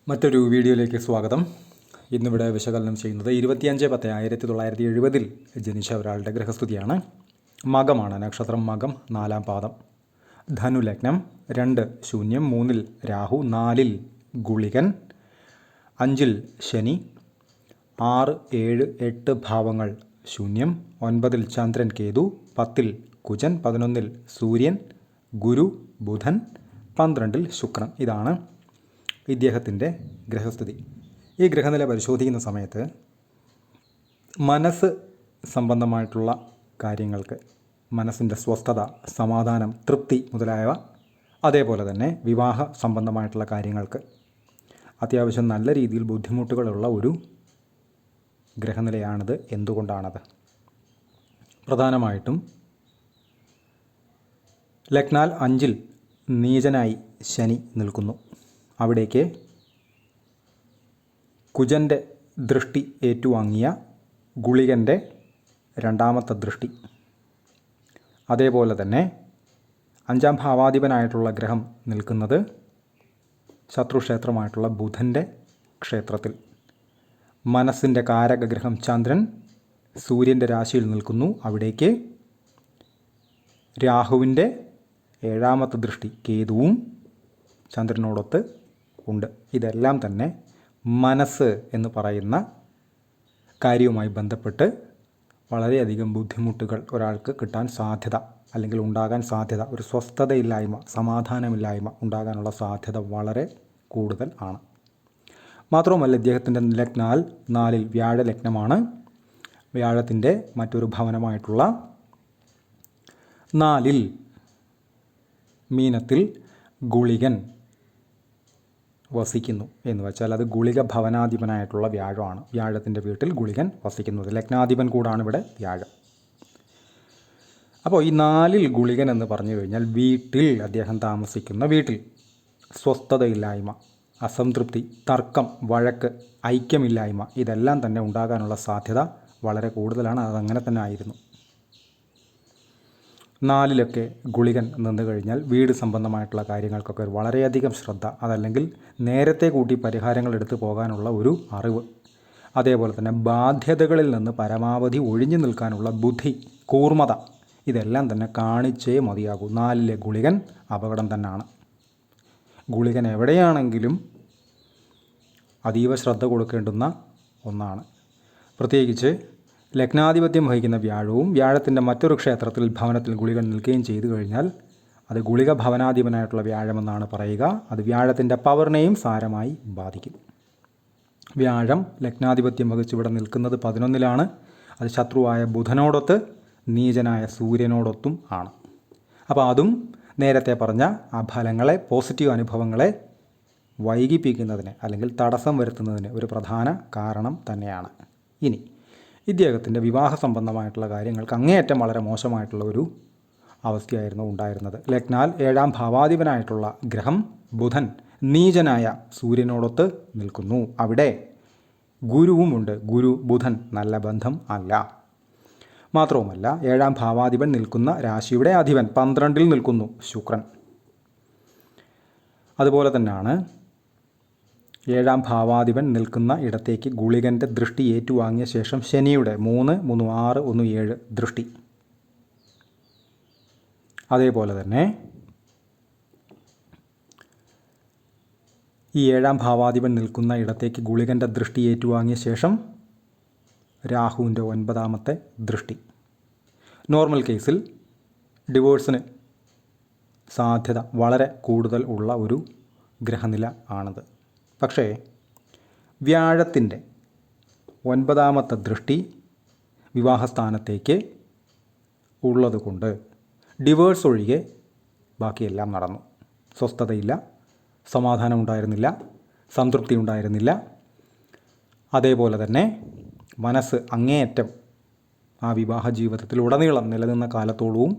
മറ്റൊരു വീഡിയോയിലേക്ക് സ്വാഗതം. ഇന്നിവിടെ വിശകലനം ചെയ്യുന്നത് 25/10/1970 ജനിച്ച ഒരാളുടെ ഗ്രഹസ്ഥിതിയാണ്. മകമാണ്, നക്ഷത്രം മകം, 4-ാം പാദം, ധനുലഗ്നം, 2 ശൂന്യം, 3-ൽ രാഹു, 4-ൽ ഗുളികൻ, 5-ൽ ശനി, 6, 7, 8 ഭാവങ്ങൾ ശൂന്യം, 9-ൽ ചന്ദ്രൻ കേതു, 10-ൽ കുജൻ, 11-ൽ സൂര്യൻ, ഗുരു, ബുധൻ, 12-ൽ ശുക്രൻ. ഇതാണ് ഇദ്ദേഹത്തിൻ്റെ ഗ്രഹസ്ഥിതി. ഈ ഗ്രഹനില പരിശോധിക്കുന്ന സമയത്ത് മനസ്സ് സംബന്ധമായിട്ടുള്ള കാര്യങ്ങൾക്ക്, മനസ്സിൻ്റെ സ്വസ്ഥത, സമാധാനം, തൃപ്തി മുതലായവ, അതേപോലെ തന്നെ വിവാഹ സംബന്ധമായിട്ടുള്ള കാര്യങ്ങൾക്ക് അത്യാവശ്യം നല്ല രീതിയിൽ ബുദ്ധിമുട്ടുകളുള്ള ഒരു ഗ്രഹനിലയാണിത്. എന്തുകൊണ്ടാണത്? പ്രധാനമായിട്ടും ലഗ്നാൽ 5-ൽ നീചനായി ശനി നിൽക്കുന്നു. അവിടേക്ക് കുജൻ്റെ ദൃഷ്ടി ഏറ്റുവാങ്ങിയ ഗുളികൻ്റെ 2ാമത്തെ ദൃഷ്ടി, അതേപോലെ തന്നെ 5-ാം ഭാവാധിപനായിട്ടുള്ള ഗ്രഹം നിൽക്കുന്നത് ശത്രുക്ഷേത്രമായിട്ടുള്ള ബുധൻ്റെ ക്ഷേത്രത്തിൽ. മനസ്സിൻ്റെ കാരകഗ്രഹം ചന്ദ്രൻ സൂര്യൻ്റെ രാശിയിൽ നിൽക്കുന്നു. അവിടേക്ക് രാഹുവിൻ്റെ 7ാമത്തെ ദൃഷ്ടി കേതുവും ചന്ദ്രനോടൊത്ത് ഉണ്ട്. ഇതെല്ലാം തന്നെ മനസ്സ് എന്ന് പറയുന്ന കാര്യവുമായി ബന്ധപ്പെട്ട് വളരെയധികം ബുദ്ധിമുട്ടുകൾ ഒരാൾക്ക് കിട്ടാൻ സാധ്യത, അല്ലെങ്കിൽ ഉണ്ടാകാൻ സാധ്യത, ഒരു സ്വസ്ഥതയില്ലായ്മ, സമാധാനമില്ലായ്മ ഉണ്ടാകാനുള്ള സാധ്യത വളരെ കൂടുതൽ ആണ്. മാത്രവുമല്ല, ഇദ്ദേഹത്തിൻ്റെ ലഗ്നാൽ 4-ൽ വ്യാഴലഗ്നമാണ്. വ്യാഴത്തിൻ്റെ മറ്റൊരു ഭവനമായിട്ടുള്ള 4-ൽ മീനത്തിൽ ഗുളികൻ വസിക്കുന്നു. എന്ന് വെച്ചാൽ അത് ഗുളിക ഭവനാധിപനായിട്ടുള്ള വ്യാഴമാണ്. വ്യാഴത്തിൻ്റെ വീട്ടിൽ ഗുളികൻ വസിക്കുന്നത്. ലഗ്നാധിപൻ കൂടാണ് ഇവിടെ വ്യാഴം. അപ്പോൾ ഈ 4-ൽ ഗുളികൻ എന്ന് പറഞ്ഞു കഴിഞ്ഞാൽ വീട്ടിൽ, അദ്ദേഹം താമസിക്കുന്ന വീട്ടിൽ സ്വസ്ഥതയില്ലായ്മ, അസംതൃപ്തി, തർക്കം, വഴക്ക്, ഐക്യമില്ലായ്മ, ഇതെല്ലാം തന്നെ ഉണ്ടാകാനുള്ള സാധ്യത വളരെ കൂടുതലാണ്. അതങ്ങനെ തന്നെ ആയിരുന്നു. 4-ലൊക്കെ ഗുളികൻ നിന്ന് കഴിഞ്ഞാൽ വീട് സംബന്ധമായിട്ടുള്ള കാര്യങ്ങൾക്കൊക്കെ വളരെയധികം ശ്രദ്ധ, അതല്ലെങ്കിൽ നേരത്തെ കൂട്ടി പരിഹാരങ്ങൾ എടുത്തു പോകാനുള്ള ഒരു അറിവ്, അതേപോലെ തന്നെ ബാധ്യതകളിൽ നിന്ന് പരമാവധി ഒഴിഞ്ഞു നിൽക്കാനുള്ള ബുദ്ധി, കൂർമ്മത, ഇതെല്ലാം തന്നെ കാണിച്ചേ മതിയാകൂ. 4-ലെ ഗുളികൻ അപകടം തന്നെയാണ്. ഗുളികൻ എവിടെയാണെങ്കിലും അതീവ ശ്രദ്ധ കൊടുക്കേണ്ടുന്ന ഒന്നാണ്. പ്രത്യേകിച്ച് ലഗ്നാധിപത്യം വഹിക്കുന്ന വ്യാഴവും വ്യാഴത്തിൻ്റെ മറ്റൊരു ക്ഷേത്രത്തിൽ ഭവനത്തിൽ ഗുളികൻ നിൽക്കുകയും ചെയ്തു കഴിഞ്ഞാൽ അത് ഗുളിക ഭവനാധിപനായിട്ടുള്ള വ്യാഴമെന്നാണ് പറയുക. അത് വ്യാഴത്തിൻ്റെ പവറിനെയും സാരമായി ബാധിക്കും. വ്യാഴം ലഗ്നാധിപത്യം വഹിച്ച് ഇവിടെ നിൽക്കുന്നത് 11-ലാണ്. അത് ശത്രുവായ ബുധനോടൊത്ത് നീചനായ സൂര്യനോടൊത്തും ആണ്. അപ്പോൾ അതും നേരത്തെ പറഞ്ഞ ആ ഫലങ്ങളെ, പോസിറ്റീവ് അനുഭവങ്ങളെ വൈകിപ്പിക്കുന്നതിന് അല്ലെങ്കിൽ തടസ്സം വരുത്തുന്നതിന് ഒരു പ്രധാന കാരണം തന്നെയാണ്. ഇനി ഇദ്ദേഹത്തിൻ്റെ വിവാഹ സംബന്ധമായിട്ടുള്ള കാര്യങ്ങൾക്ക് അങ്ങേയറ്റം വളരെ മോശമായിട്ടുള്ള ഒരു അവസ്ഥയായിരുന്നു ഉണ്ടായിരുന്നത്. ലഗ്നാൽ 7-ാം ഭാവാധിപനായിട്ടുള്ള ഗ്രഹം ബുധൻ നീചനായ സൂര്യനോടൊത്ത് നിൽക്കുന്നു. അവിടെ ഗുരുവുമുണ്ട്. ഗുരു ബുധൻ നല്ല ബന്ധം അല്ല. മാത്രവുമല്ല, 7-ാം ഭാവാധിപൻ നിൽക്കുന്ന രാശിയുടെ അധിപൻ 12-ൽ നിൽക്കുന്നു, ശുക്രൻ. അതുപോലെ തന്നെയാണ് 7-ാം ഭാവാധിപൻ നിൽക്കുന്ന ഇടത്തേക്ക് ഗുളികൻ്റെ ദൃഷ്ടി ഏറ്റുവാങ്ങിയ ശേഷം ശനിയുടെ 3, 3, 6, 1, 7 ദൃഷ്ടി. അതേപോലെ തന്നെ ഈ 7-ാം ഭാവാധിപൻ നിൽക്കുന്ന ഇടത്തേക്ക് ഗുളികൻ്റെ ദൃഷ്ടി ഏറ്റുവാങ്ങിയ ശേഷം രാഹുവിൻ്റെ 9ാമത്തെ ദൃഷ്ടി. നോർമൽ കേസിൽ ഡിവോഴ്സിന് സാധ്യത വളരെ കൂടുതൽ ഉള്ള ഒരു ഗ്രഹനില ആണത്. പക്ഷേ വ്യാഴത്തിൻ്റെ 9ാമത്തെ ദൃഷ്ടി വിവാഹസ്ഥാനത്തേക്ക് ഉള്ളത് കൊണ്ട് ഡിവോഴ്സ് ഒഴികെ ബാക്കിയെല്ലാം നടന്നു. സ്വസ്ഥതയില്ല, സമാധാനം ഉണ്ടായിരുന്നില്ല, സംതൃപ്തി ഉണ്ടായിരുന്നില്ല. അതേപോലെ തന്നെ മനസ്സ് അങ്ങേയറ്റം ആ വിവാഹ ജീവിതത്തിലുടനീളം നിലനിന്ന കാലത്തോളവും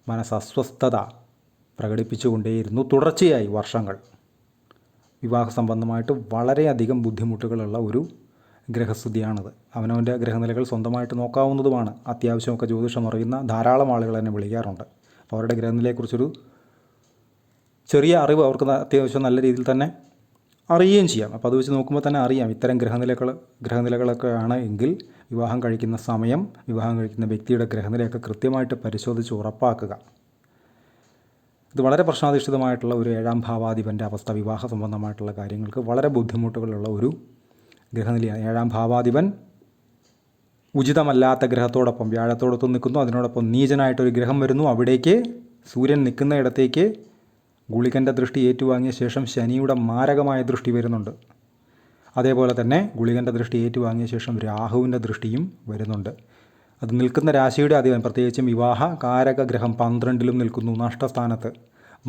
മനസ്സ് അസ്വസ്ഥത പ്രകടിപ്പിച്ചുകൊണ്ടേയിരുന്നു. തുടർച്ചയായി വർഷങ്ങൾ വിവാഹ സംബന്ധമായിട്ട് വളരെയധികം ബുദ്ധിമുട്ടുകളുള്ള ഒരു ഗ്രഹസ്ഥിതിയാണിത്. അവനവൻ്റെ ഗ്രഹനിലകൾ സ്വന്തമായിട്ട് നോക്കാവുന്നതുമാണ്. അത്യാവശ്യമൊക്കെ ജ്യോതിഷം അറിയുന്ന ധാരാളം ആളുകൾ എന്നെ വിളിക്കാറുണ്ട്. അപ്പോൾ അവരുടെ ഗ്രഹനിലയെക്കുറിച്ചൊരു ചെറിയ അറിവ് അവർക്ക് അത്യാവശ്യം നല്ല രീതിയിൽ തന്നെ അറിയുകയും ചെയ്യാം. അപ്പോൾ അത് വെച്ച് നോക്കുമ്പോൾ തന്നെ അറിയാം ഇത്തരം ഗ്രഹനിലകളൊക്കെ ആണ് എങ്കിൽ വിവാഹം കഴിക്കുന്ന സമയം, വിവാഹം കഴിക്കുന്ന വ്യക്തിയുടെ ഗ്രഹനിലയൊക്കെ കൃത്യമായിട്ട് പരിശോധിച്ച് ഉറപ്പാക്കുക. ഇത് വളരെ പ്രശ്നാധിഷ്ഠിതമായിട്ടുള്ള ഒരു 7ാം ഭാവാധിപൻ്റെ അവസ്ഥ വിവാഹ സംബന്ധമായിട്ടുള്ള കാര്യങ്ങൾക്ക് വളരെ ബുദ്ധിമുട്ടുകളുള്ള ഒരു ഗ്രഹനിലയാണ്. 7ാം ഭാവാധിപൻ ഉചിതമല്ലാത്ത ഗ്രഹത്തോടൊപ്പം വ്യാഴത്തോടൊപ്പം നിൽക്കുന്നു. അതിനോടൊപ്പം നീചനായിട്ടൊരു ഗ്രഹം വരുന്നു. അവിടേക്ക് സൂര്യൻ നിൽക്കുന്ന ഇടത്തേക്ക് ഗുളികൻ്റെ ദൃഷ്ടി ഏറ്റുവാങ്ങിയ ശേഷം ശനിയുടെ മാരകമായ ദൃഷ്ടി വരുന്നുണ്ട്. അതേപോലെ തന്നെ ഗുളികൻ്റെ ദൃഷ്ടി ഏറ്റുവാങ്ങിയ ശേഷം രാഹുവിൻ്റെ ദൃഷ്ടിയും വരുന്നുണ്ട്. അത് നിൽക്കുന്ന രാശിയുടെ അധിപൻ, പ്രത്യേകിച്ചും വിവാഹ കാരകഗ്രഹം 12ലും നിൽക്കുന്നു, നഷ്ടസ്ഥാനത്ത്.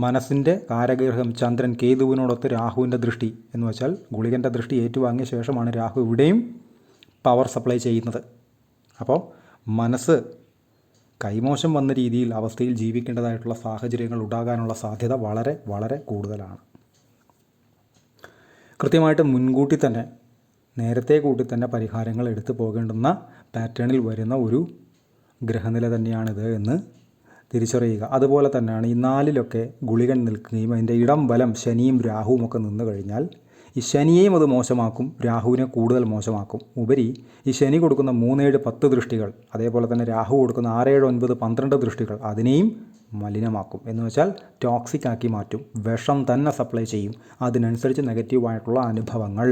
മനസ്സിൻ്റെ കാരകഗ്രഹം ചന്ദ്രൻ കേതുവിനോടൊത്ത് രാഹുവിൻ്റെ ദൃഷ്ടി എന്ന് വെച്ചാൽ ഗുളികൻ്റെ ദൃഷ്ടി ഏറ്റുവാങ്ങിയ ശേഷമാണ് രാഹു ഇവിടെയും പവർ സപ്ലൈ ചെയ്യുന്നത്. അപ്പോൾ മനസ്സ് കൈമോശം വന്ന രീതിയിൽ അവസ്ഥയിൽ ജീവിക്കേണ്ടതായിട്ടുള്ള സാഹചര്യങ്ങൾ ഉണ്ടാകാനുള്ള സാധ്യത വളരെ വളരെ കൂടുതലാണ്. കൃത്യമായിട്ട് മുൻകൂട്ടി തന്നെ നേരത്തെ കൂട്ടി തന്നെ പരിഹാരങ്ങൾ എടുത്തു പോകേണ്ടുന്ന പാറ്റേണിൽ വരുന്ന ഒരു ഗ്രഹനില തന്നെയാണിത് എന്ന് തിരിച്ചറിയുക. അതുപോലെ തന്നെയാണ് ഈ 4ലൊക്കെ ഗുളികൻ നിൽക്കുകയും അതിൻ്റെ ഇടം വലം ശനിയും രാഹുവും ഒക്കെ നിന്ന് കഴിഞ്ഞാൽ ഈ ശനിയെയും അത് മോശമാക്കും, രാഹുവിനെ കൂടുതൽ മോശമാക്കും. ഉപരി ഈ ശനി കൊടുക്കുന്ന 3, 7, 10 ദൃഷ്ടികൾ, അതേപോലെ തന്നെ രാഹു കൊടുക്കുന്ന 6, 7, 9, 12 ദൃഷ്ടികൾ അതിനെയും മലിനമാക്കും. എന്ന് വെച്ചാൽ ടോക്സിക് ആക്കി മാറ്റും, വിഷം തന്നെ സപ്ലൈ ചെയ്യും. അതിനനുസരിച്ച് നെഗറ്റീവായിട്ടുള്ള അനുഭവങ്ങൾ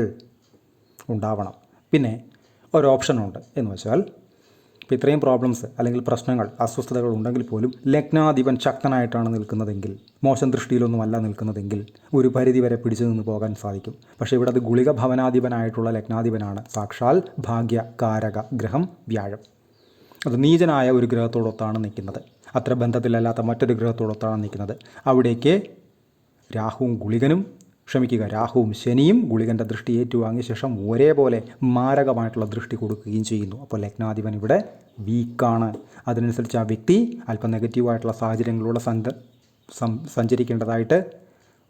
ഉണ്ടാവണം. പിന്നെ ഒരു ഓപ്ഷനുണ്ട് എന്ന് വെച്ചാൽ ഇപ്പോൾ ഇത്രയും പ്രോബ്ലംസ് അല്ലെങ്കിൽ പ്രശ്നങ്ങൾ, അസ്വസ്ഥതകൾ ഉണ്ടെങ്കിൽ പോലും ലഗ്നാധിപൻ ശക്തനായിട്ടാണ് നിൽക്കുന്നതെങ്കിൽ, മോശം ദൃഷ്ടിയിലൊന്നുമല്ല നിൽക്കുന്നതെങ്കിൽ ഒരു പരിധി വരെ പിടിച്ചു നിന്ന് പോകാൻ സാധിക്കും. പക്ഷേ ഇവിടെ അത് ഗുളിക ഭവനാധിപനായിട്ടുള്ള ലഗ്നാധിപനാണ്. സാക്ഷാൽ ഭാഗ്യകാരക ഗ്രഹം വ്യാഴം. അത് നീചനായ ഒരു ഗ്രഹത്തോടൊത്താണ് നിൽക്കുന്നത്. അത്ര ബന്ധത്തിലല്ലാത്ത മറ്റൊരു ഗ്രഹത്തോടൊത്താണ് നിൽക്കുന്നത്. അവിടേക്ക് രാഹുവും ശനിയും ഗുളികൻ്റെ ദൃഷ്ടി ഏറ്റുവാങ്ങിയ ശേഷം ഒരേപോലെ മാരകമായിട്ടുള്ള ദൃഷ്ടി കൊടുക്കുകയും ചെയ്യുന്നു. അപ്പോൾ ലഗ്നാധിപൻ ഇവിടെ വീക്കാണ്. അതിനനുസരിച്ച് ആ വ്യക്തി അല്പം നെഗറ്റീവായിട്ടുള്ള സാഹചര്യങ്ങളിലൂടെ സഞ്ചരിക്കേണ്ടതായിട്ട്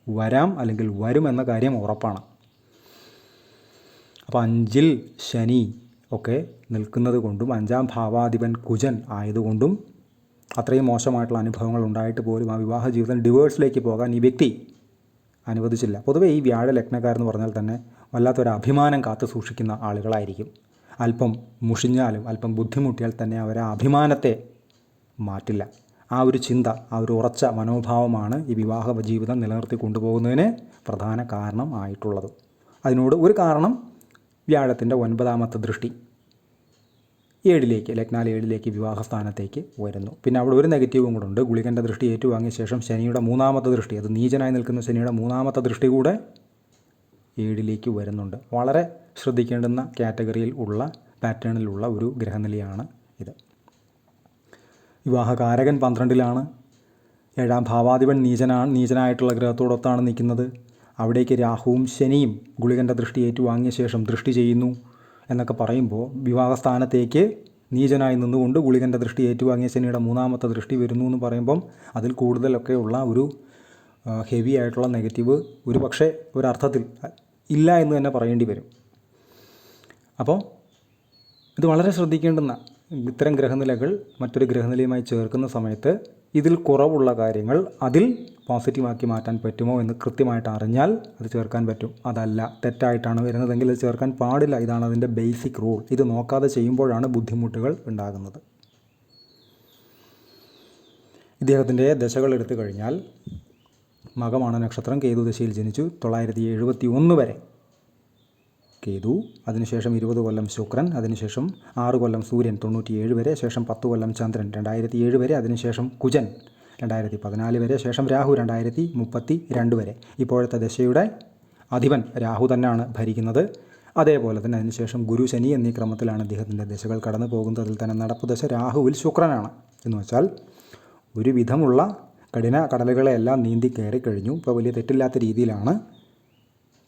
വരാം, അല്ലെങ്കിൽ വരുമെന്ന കാര്യം ഉറപ്പാണ്. അപ്പോൾ 5ൽ ശനി ഒക്കെ നിൽക്കുന്നത് കൊണ്ടും 5ാം ഭാവാധിപൻ കുജൻ ആയതുകൊണ്ടും അത്രയും മോശമായിട്ടുള്ള അനുഭവങ്ങൾ ഉണ്ടായിട്ട് പോലും ആ വിവാഹ ജീവിതം ഡിവോഴ്സിലേക്ക് പോകാൻ ഈ വ്യക്തി അനുവദിച്ചില്ല. പൊതുവേ ഈ വ്യാഴ ലഗ്നക്കാരെന്ന് പറഞ്ഞാൽ തന്നെ വല്ലാത്തൊരു അഭിമാനം കാത്തു സൂക്ഷിക്കുന്ന ആളുകളായിരിക്കും. അല്പം മുഷിഞ്ഞാലും അല്പം ബുദ്ധിമുട്ടിയാൽ തന്നെ അവർ ആ അഭിമാനത്തെ മാറ്റില്ല. ആ ഒരു ചിന്ത, ആ ഒരു ഉറച്ച മനോഭാവമാണ് ഈ വിവാഹ ജീവിതം നിലനിർത്തി കൊണ്ടുപോകുന്നതിന് പ്രധാന കാരണം ആയിട്ടുള്ളത്. അതിനോട് ഒരു കാരണം വ്യാഴത്തിൻ്റെ 9ാമത്തെ ദൃഷ്ടി 7ലേക്ക്, ലഗ്നാൽ 7ലേക്ക് വിവാഹസ്ഥാനത്തേക്ക് വരുന്നു. പിന്നെ അവിടെ ഒരു നെഗറ്റീവും കൂടെ ഉണ്ട്. ഗുളികൻ്റെ ദൃഷ്ടി ഏറ്റുവാങ്ങിയ ശേഷം ശനിയുടെ 3ാമത്തെ ദൃഷ്ടി, അത് നീചനായി നിൽക്കുന്ന ശനിയുടെ 3ാമത്തെ ദൃഷ്ടി കൂടെ 7ലേക്ക് വരുന്നുണ്ട്. വളരെ ശ്രദ്ധിക്കേണ്ടുന്ന കാറ്റഗറിയിൽ ഉള്ള പാറ്റേണിലുള്ള ഒരു ഗ്രഹനിലയാണ് ഇത്. വിവാഹകാരകൻ 12ലാണ്. 7ാം ഭാവാധിപൻ നീചനായിട്ടുള്ള ഗ്രഹത്തോടൊത്താണ് നിൽക്കുന്നത്. അവിടേക്ക് രാഹുവും ശനിയും ഗുളികൻ്റെ ദൃഷ്ടി ഏറ്റുവാങ്ങിയ ശേഷം ദൃഷ്ടി ചെയ്യുന്നു എന്നൊക്കെ പറയുമ്പോൾ വിവാഹസ്ഥാനത്തേക്ക് നീചനായി നിന്നുകൊണ്ട് ഗുളികൻ്റെ ദൃഷ്ടി ഏറ്റുവാങ്ങിയ ശനിയുടെ 3ാമത്തെ ദൃഷ്ടി വരുന്നു എന്ന് പറയുമ്പം അതിൽ കൂടുതലൊക്കെ ഉള്ള ഒരു ഹെവി ആയിട്ടുള്ള നെഗറ്റീവ് ഒരു പക്ഷേ ഒരർത്ഥത്തിൽ ഇല്ല എന്ന് തന്നെ പറയേണ്ടി വരും. അപ്പോൾ ഇത് വളരെ ശ്രദ്ധിക്കേണ്ടുന്ന ഇത്തരം ഗ്രഹനിലകൾ മറ്റൊരു ഗ്രഹനിലയുമായി ചേർക്കുന്ന സമയത്ത് ഇതിൽ കുറവുള്ള കാര്യങ്ങൾ അതിൽ പോസിറ്റീവാക്കി മാറ്റാൻ പറ്റുമോ എന്ന് കൃത്യമായിട്ട് അറിഞ്ഞാൽ അത് ചേർക്കാൻ പറ്റും. അതല്ല തെറ്റായിട്ടാണ് വരുന്നതെങ്കിൽ അത് ചേർക്കാൻ പാടില്ല. ഇതാണ് അതിൻ്റെ ബേസിക് റൂൾ. ഇത് നോക്കാതെ ചെയ്യുമ്പോഴാണ് ബുദ്ധിമുട്ടുകൾ ഉണ്ടാകുന്നത്. ഇദ്ദേഹത്തിൻ്റെ ദശകൾ എടുത്തു കഴിഞ്ഞാൽ മകമാണ് നക്ഷത്രം, കേതു ദശയിൽ ജനിച്ചു. 971 വരെ കേതു, അതിനുശേഷം 20 കൊല്ലം ശുക്രൻ, അതിനുശേഷം 6 കൊല്ലം സൂര്യൻ 97 വരെ, ശേഷം 10 കൊല്ലം ചന്ദ്രൻ 2007 വരെ, അതിനുശേഷം കുജൻ 2014 വരെ, ശേഷം രാഹു 2032 വരെ. ഇപ്പോഴത്തെ ദശയുടെ അധിപൻ രാഹു തന്നെയാണ് ഭരിക്കുന്നത്. അതേപോലെ തന്നെ അതിനുശേഷം ഗുരു, ശനി എന്നീ ക്രമത്തിലാണ് അദ്ദേഹത്തിൻ്റെ ദശകൾ കടന്നു പോകുന്നത്. അതിൽ തന്നെ നടപ്പ് ദശ രാഹുവിൽ ശുക്രനാണ്. എന്ന് വെച്ചാൽ ഒരു വിധമുള്ള കഠിന കടലുകളെല്ലാം നീന്തി കയറി കഴിഞ്ഞു. ഇപ്പോൾ വലിയ തെറ്റില്ലാത്ത രീതിയിലാണ്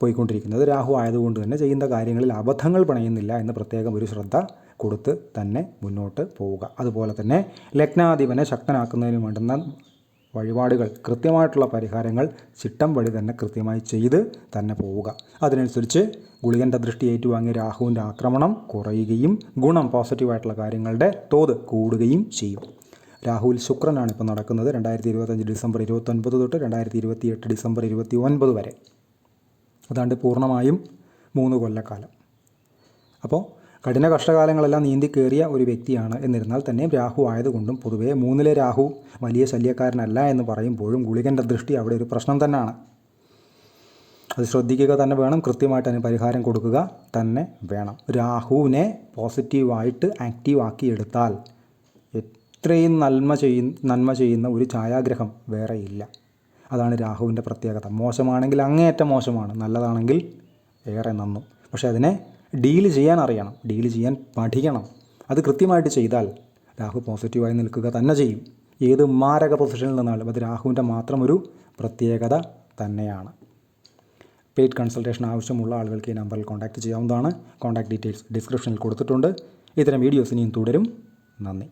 പോയിക്കൊണ്ടിരിക്കുന്നത്. രാഹു ആയതുകൊണ്ട് തന്നെ ചെയ്യുന്ന കാര്യങ്ങളിൽ അബദ്ധങ്ങൾ പണയുന്നില്ല എന്ന് പ്രത്യേകം ഒരു ശ്രദ്ധ കൊടുത്ത് തന്നെ മുന്നോട്ട് പോവുക. അതുപോലെ തന്നെ ലഗ്നാധിപനെ ശക്തനാക്കുന്നതിന് വേണ്ടുന്ന വഴിപാടുകൾ, കൃത്യമായിട്ടുള്ള പരിഹാരങ്ങൾ ചിട്ടം വഴി തന്നെ കൃത്യമായി ചെയ്ത് തന്നെ പോവുക. അതിനനുസരിച്ച് ഗുളികൻ്റെ ദൃഷ്ടി ഏറ്റുവാങ്ങിയ രാഹുവിൻ്റെ ആക്രമണം കുറയുകയും ഗുണം പോസിറ്റീവായിട്ടുള്ള കാര്യങ്ങളുടെ തോത് കൂടുകയും ചെയ്യും. രാഹുവിൽ ശുക്രനാണ് ഇപ്പോൾ നടക്കുന്നത്. 2025 ഡിസംബർ 29 തൊട്ട് 2028 ഡിസംബർ 29 വരെ. അതാണ്ട് പൂർണ്ണമായും 3 കൊല്ലക്കാലം. അപ്പോൾ കഠിന കഷ്ടകാലങ്ങളെല്ലാം നീന്തി കയറിയ ഒരു വ്യക്തിയാണ്. എന്നിരുന്നാൽ തന്നെ രാഹു ആയതുകൊണ്ടും പൊതുവേ 3-ലെ രാഹു വലിയ ശല്യക്കാരനല്ല എന്ന് പറയുമ്പോഴും ഗുളികൻ്റെ ദൃഷ്ടി അവിടെ ഒരു പ്രശ്നം തന്നെയാണ്. അത് ശ്രദ്ധിക്കുക തന്നെ വേണം, കൃത്യമായിട്ട് അതിന് പരിഹാരം കൊടുക്കുക തന്നെ വേണം. രാഹുവിനെ പോസിറ്റീവായിട്ട് ആക്റ്റീവ് ആക്കിയെടുത്താൽ ഇത്രയും നന്മ ചെയ്യുന്ന ഒരു ഛായാഗ്രഹം വേറെ ഇല്ല. അതാണ് രാഹുവിൻ്റെ പ്രത്യേകത. മോശമാണെങ്കിൽ അങ്ങേയറ്റം മോശമാണ്, നല്ലതാണെങ്കിൽ ഏറെ നന്നു. പക്ഷേ അതിനെ ഡീൽ ചെയ്യാൻ അറിയണം, ഡീൽ ചെയ്യാൻ പഠിക്കണം. അത് കൃത്യമായിട്ട് ചെയ്താൽ രാഹു പോസിറ്റീവായി നിൽക്കുക തന്നെ ചെയ്യും. ഏത് മാരക പൊസിഷനിൽ നിന്നാലും അത് രാഹുവിൻ്റെ മാത്രം ഒരു പ്രത്യേകത തന്നെയാണ്. പെയ്ഡ് കൺസൾട്ടേഷൻ ആവശ്യമുള്ള ആളുകൾക്ക് ഈ നമ്പറിൽ കോൺടാക്റ്റ് ചെയ്യാവുന്നതാണ്. കോൺടാക്ട് ഡീറ്റെയിൽസ് ഡിസ്ക്രിപ്ഷനിൽ കൊടുത്തിട്ടുണ്ട്. ഇത്തരം വീഡിയോസ് ഇനിയും തുടരും. നന്ദി.